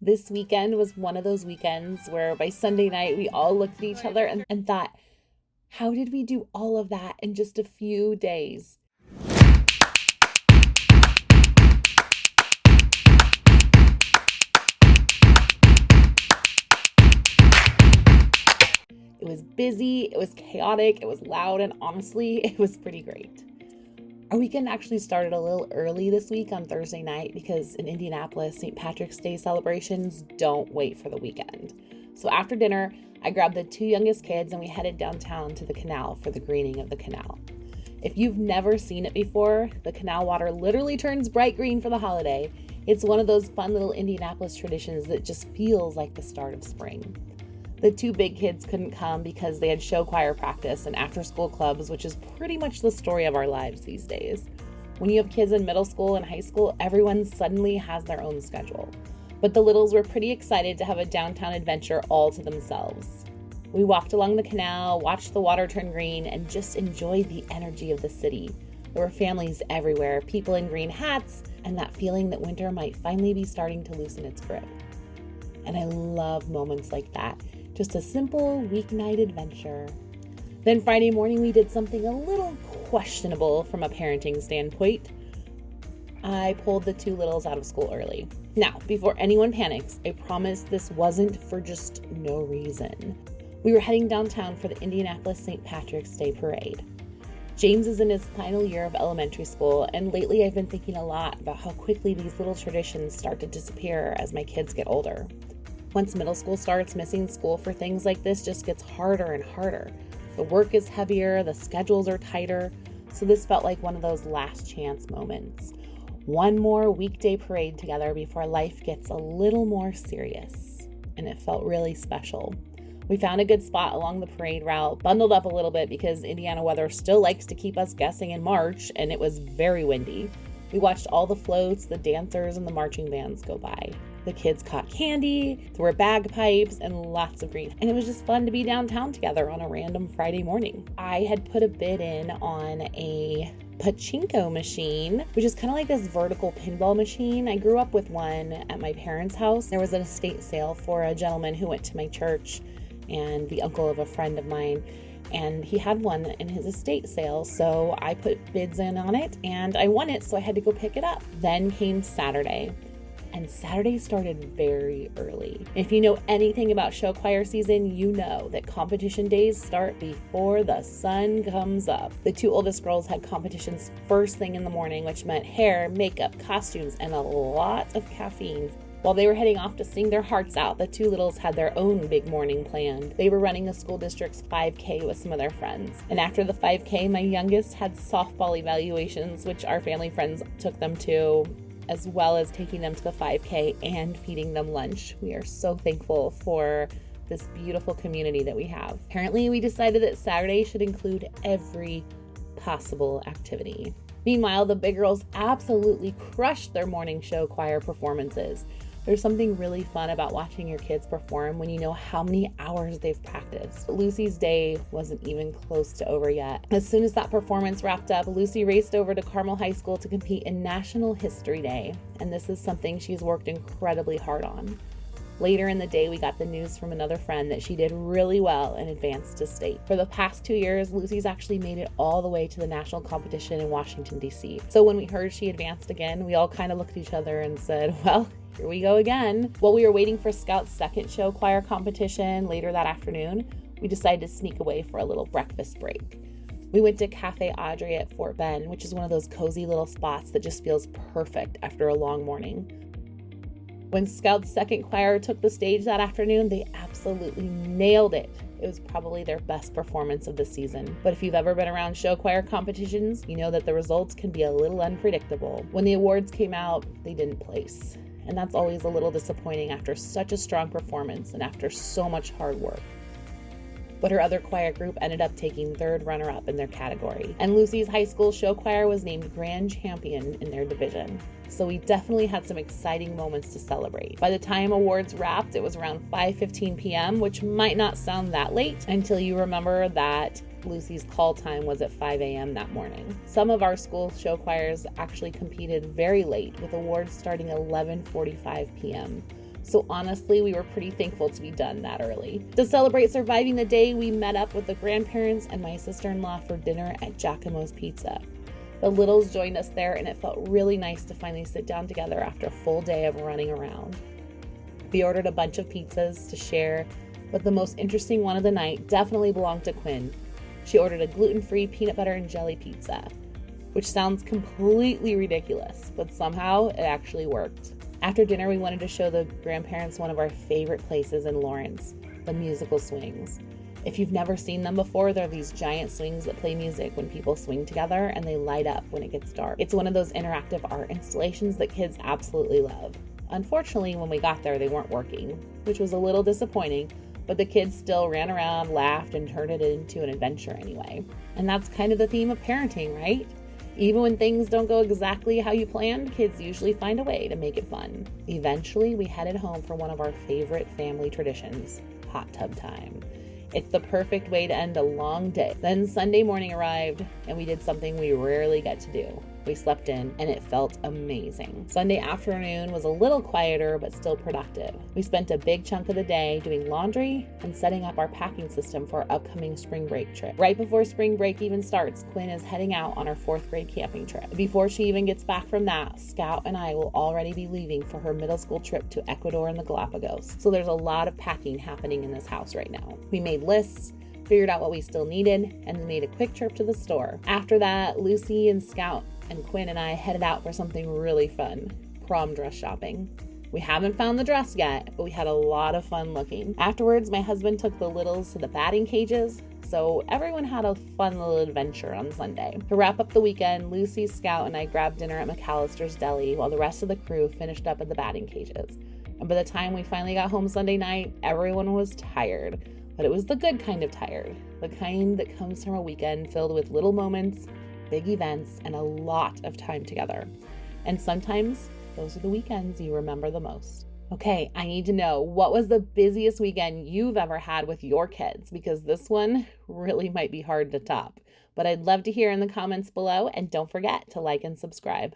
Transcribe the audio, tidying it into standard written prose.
This weekend was one of those weekends where by Sunday night we all looked at each other and thought, how did we do all of that in just a few days? It was busy, it was chaotic, it was loud, and honestly, it was pretty great. Our weekend actually started a little early this week on Thursday night because in Indianapolis, St. Patrick's Day celebrations don't wait for the weekend. So after dinner, I grabbed the two youngest kids and we headed downtown to the Canal for the greening of the canal. If you've never seen it before, the canal water literally turns bright green for the holiday. It's one of those fun little Indianapolis traditions that just feels like the start of spring. The two big kids couldn't come because they had show choir practice and after-school clubs, which is pretty much the story of our lives these days. When you have kids in middle school and high school, everyone suddenly has their own schedule. But the littles were pretty excited to have a downtown adventure all to themselves. We walked along the canal, watched the water turn green, and just enjoyed the energy of the city. There were families everywhere, people in green hats, and that feeling that winter might finally be starting to loosen its grip. And I love moments like that. Just a simple weeknight adventure. Then Friday morning, we did something a little questionable from a parenting standpoint. I pulled the two littles out of school early. Now, before anyone panics, I promise this wasn't for just no reason. We were heading downtown for the Indianapolis St. Patrick's Day Parade. James is in his final year of elementary school, and lately I've been thinking a lot about how quickly these little traditions start to disappear as my kids get older. Once middle school starts, missing school for things like this just gets harder and harder. The work is heavier, the schedules are tighter, so this felt like one of those last chance moments. One more weekday parade together before life gets a little more serious, and it felt really special. We found a good spot along the parade route, bundled up a little bit because Indiana weather still likes to keep us guessing in March, and it was very windy. We watched all the floats, the dancers, and the marching bands go by. The kids caught candy, there were bagpipes, and lots of green. And it was just fun to be downtown together on a random Friday morning. I had put a bid in on a pachinko machine, which is kind of like this vertical pinball machine. I grew up with one at my parents' house. There was an estate sale for a gentleman who went to my church and the uncle of a friend of mine. And he had one in his estate sale, so I put bids in on it and I won it, so I had to go pick it up. Then came Saturday, and Saturday started very early. If you know anything about show choir season, you know that competition days start before the sun comes up. The two oldest girls had competitions first thing in the morning, which meant hair, makeup, costumes, and a lot of caffeine. While they were heading off to sing their hearts out, the two littles had their own big morning planned. They were running the school district's 5K with some of their friends. And after the 5K, my youngest had softball evaluations, which our family friends took them to, as well as taking them to the 5K and feeding them lunch. We are so thankful for this beautiful community that we have. Apparently, we decided that Saturday should include every possible activity. Meanwhile, the big girls absolutely crushed their morning show choir performances. There's something really fun about watching your kids perform when you know how many hours they've practiced. Lucy's day wasn't even close to over yet. As soon as that performance wrapped up, Lucy raced over to Carmel High School to compete in National History Day, and this is something she's worked incredibly hard on. Later in the day, we got the news from another friend that she did really well and advanced to state. For the past 2 years, Lucy's actually made it all the way to the national competition in Washington, D.C. So when we heard she advanced again, we all kind of looked at each other and said, well, here we go again. While we were waiting for Scout's second show choir competition later that afternoon, we decided to sneak away for a little breakfast break. We went to Cafe Audrey at Fort Bend, which is one of those cozy little spots that just feels perfect after a long morning. When Scout's second choir took the stage that afternoon, they absolutely nailed it. It was probably their best performance of the season. But if you've ever been around show choir competitions, you know that the results can be a little unpredictable. When the awards came out, they didn't place. And that's always a little disappointing after such a strong performance and after so much hard work. But her other choir group ended up taking third runner-up in their category. And Lucy's high school show choir was named grand champion in their division. So we definitely had some exciting moments to celebrate. By the time awards wrapped, it was around 5:15 p.m., which might not sound that late until you remember that Lucy's call time was at 5 a.m. that morning. Some of our school show choirs actually competed very late, with awards starting at 11:45 p.m. So honestly, we were pretty thankful to be done that early. To celebrate surviving the day, we met up with the grandparents and my sister-in-law for dinner at Giacomo's Pizza. The littles joined us there, and it felt really nice to finally sit down together after a full day of running around. We ordered a bunch of pizzas to share, but the most interesting one of the night definitely belonged to Quinn. She ordered a gluten-free peanut butter and jelly pizza, which sounds completely ridiculous, but somehow it actually worked. After dinner, we wanted to show the grandparents one of our favorite places in Lawrence, the musical swings. If you've never seen them before, they're these giant swings that play music when people swing together, and they light up when it gets dark. It's one of those interactive art installations that kids absolutely love. Unfortunately, when we got there, they weren't working, which was a little disappointing, but the kids still ran around, laughed, and turned it into an adventure anyway. And that's kind of the theme of parenting, right? Even when things don't go exactly how you planned, kids usually find a way to make it fun. Eventually, we headed home for one of our favorite family traditions, hot tub time. It's the perfect way to end a long day. Then Sunday morning arrived, and we did something we rarely get to do. We slept in, and it felt amazing. Sunday afternoon was a little quieter, but still productive. We spent a big chunk of the day doing laundry and setting up our packing system for our upcoming spring break trip. Right before spring break even starts, Quinn is heading out on our 4th grade camping trip. Before she even gets back from that, Scout and I will already be leaving for her middle school trip to Ecuador and the Galapagos. So there's a lot of packing happening in this house right now. We made lists, figured out what we still needed, and then made a quick trip to the store. After that, Lucy and Scout and Quinn and I headed out for something really fun, prom dress shopping. We haven't found the dress yet, but we had a lot of fun looking. Afterwards, my husband took the littles to the batting cages, so everyone had a fun little adventure on Sunday. To wrap up the weekend, Lucy, Scout, and I grabbed dinner at McAllister's Deli while the rest of the crew finished up at the batting cages. And by the time we finally got home Sunday night, everyone was tired. But it was the good kind of tired, the kind that comes from a weekend filled with little moments, big events, and a lot of time together. And sometimes those are the weekends you remember the most. Okay, I need to know, what was the busiest weekend you've ever had with your kids? Because this one really might be hard to top. But I'd love to hear in the comments below, and don't forget to like and subscribe.